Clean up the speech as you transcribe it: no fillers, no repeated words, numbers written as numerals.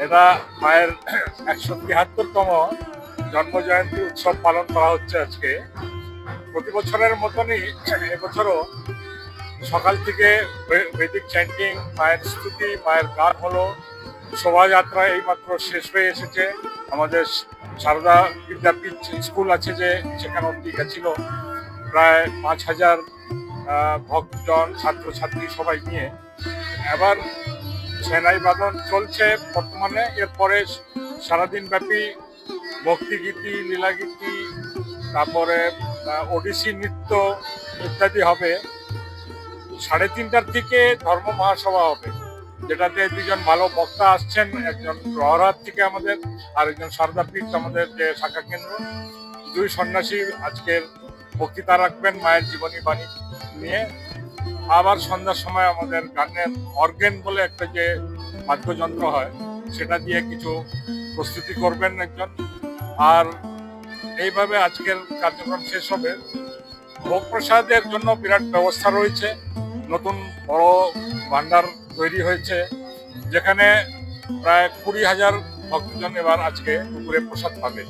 এটা মায়ের ১৭৩তম জন্মজয়ন্তী উৎসব পালন করা হচ্ছে আজকে। প্রতি বছরের মতনই এবছরও সকাল থেকে বৈদিক চ্যান্টিং, মায়ের স্তুতি, মায়ের গান হলো। শোভাযাত্রা এইমাত্র শেষ হয়ে এসেছে। আমাদের সারদা বিদ্যাপীঠ স্কুল আছে যে, সেখানে অব্দি গেছিল প্রায় ৫,০০০ ভক্তজন, ছাত্রছাত্রী সবাই নিয়ে। এবার সেনাই বাদন চলছে বর্তমানে। এরপরে সারাদিন ব্যাপী ভক্তিগীতি, লীলাগীতি, তারপরে ওডিসি নৃত্য ইত্যাদি হবে। ৩:৩০টার থেকে ধর্ম মহাসভা হবে, যেটাতে দুজন ভালো বক্তা আসছেন, একজন রহরাত থেকে আমাদের, আর একজন সারদাপীঠ আমাদের যে শাখা কেন্দ্র। দুই সন্ন্যাসী আজকের বক্তৃতা রাখবেন মায়ের জীবনী বাণী নিয়ে। আবার সন্ধ্যার সময় আমাদের গানের অর্গেন বলে একটা যে বাদ্যযন্ত্র হয়, সেটা দিয়ে কিছু প্রস্তুতি করবেন একজন। আর এইভাবে আজকের কার্যক্রম শেষ হবে। ভোগ প্রসাদের জন্য বিরাট ব্যবস্থা রয়েছে। নতুন বড় ভান্ডার তৈরি হয়েছে, যেখানে প্রায় ২০,০০০ ভক্তজন এবার আজকে দুপুরে প্রসাদ পাবে।